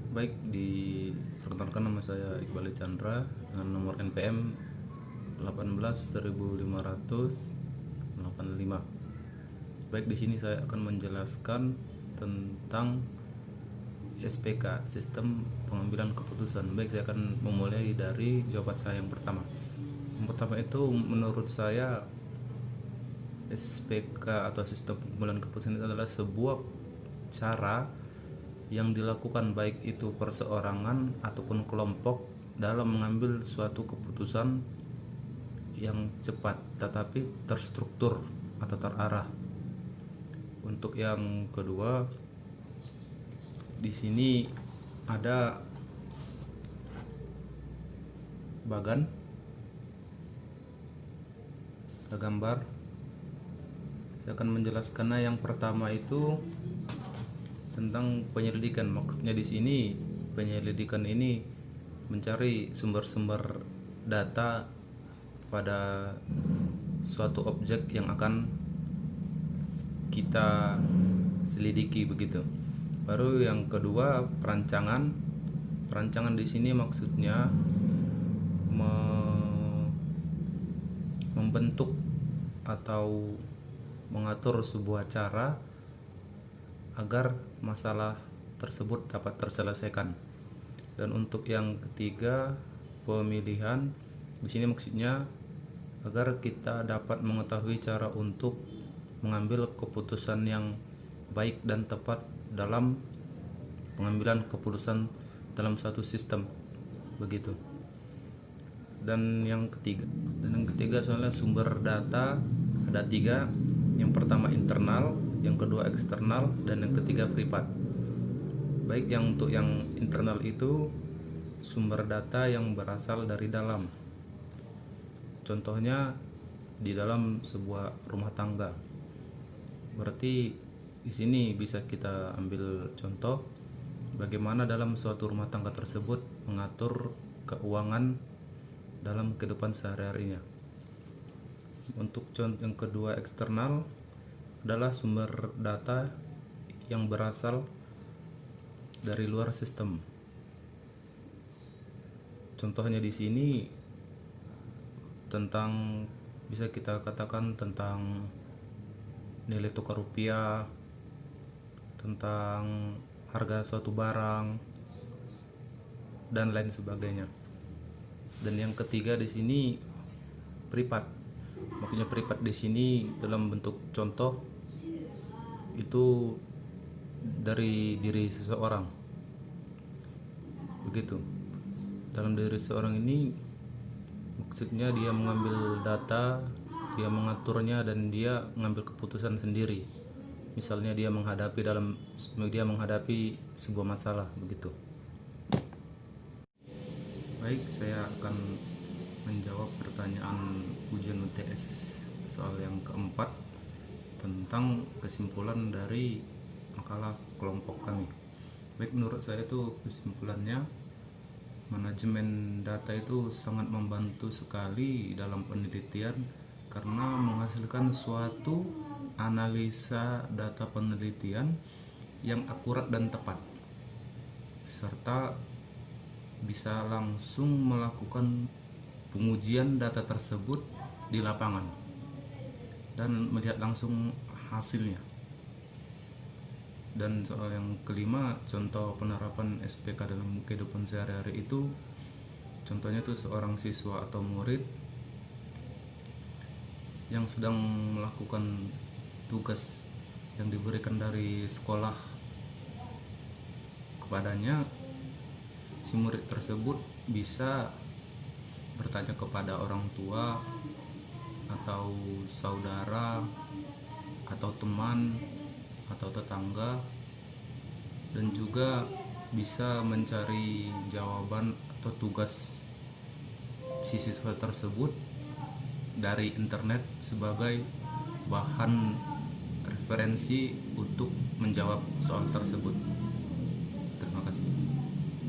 Baik, perkenalkan nama saya Iqbal Chandra dengan nomor NPM 18.585. Baik, di sini saya akan menjelaskan tentang SPK, Sistem Pengambilan Keputusan. Baik, saya akan memulai dari jawaban saya yang pertama. Yang pertama itu menurut saya SPK atau Sistem Pengambilan Keputusan itu adalah sebuah cara yang dilakukan baik itu perseorangan ataupun kelompok dalam mengambil suatu keputusan yang cepat tetapi terstruktur atau terarah. Untuk yang kedua, di sini ada bagan, ada gambar. Saya akan menjelaskannya. Yang pertama itu tentang penyelidikan. Maksudnya di sini penyelidikan ini mencari sumber-sumber data pada suatu objek yang akan kita selidiki begitu. Baru yang kedua, perancangan. Perancangan di sini maksudnya membentuk atau mengatur sebuah cara agar masalah tersebut dapat terselesaikan. Dan untuk yang ketiga, pemilihan. Di sini maksudnya agar kita dapat mengetahui cara untuk mengambil keputusan yang baik dan tepat dalam pengambilan keputusan dalam suatu sistem begitu. Dan yang ketiga soalnya sumber data ada 3. Yang pertama internal, yang kedua eksternal, dan yang ketiga privat. Baik, yang untuk yang internal itu sumber data yang berasal dari dalam. Contohnya di dalam sebuah rumah tangga. Berarti di sini bisa kita ambil contoh bagaimana dalam suatu rumah tangga tersebut mengatur keuangan dalam kehidupan sehari-harinya. Untuk contoh yang kedua eksternal adalah sumber data yang berasal dari luar sistem. Contohnya di sini tentang, bisa kita katakan tentang nilai tukar rupiah, tentang harga suatu barang dan lain sebagainya. Dan yang ketiga di sini privat. Maksudnya privat di sini dalam bentuk contoh itu dari diri seseorang. Begitu. Dalam diri seseorang ini maksudnya dia mengambil data, dia mengaturnya dan dia mengambil keputusan sendiri. Misalnya dia menghadapi sebuah masalah begitu. Baik, saya akan menjawab pertanyaan ujian UTS soal yang keempat tentang kesimpulan dari makalah kelompok kami. Baik, menurut saya itu kesimpulannya manajemen data itu sangat membantu sekali dalam penelitian karena menghasilkan suatu analisa data penelitian yang akurat dan tepat, serta bisa langsung melakukan pengujian data tersebut di lapangan dan melihat langsung hasilnya. Dan soal yang kelima, contoh penerapan SPK dalam kehidupan sehari-hari itu contohnya itu seorang siswa atau murid yang sedang melakukan tugas yang diberikan dari sekolah kepadanya. Si murid tersebut bisa bertanya kepada orang tua atau saudara atau teman atau tetangga, dan juga bisa mencari jawaban atau tugas si siswa tersebut dari internet sebagai bahan referensi untuk menjawab soal tersebut.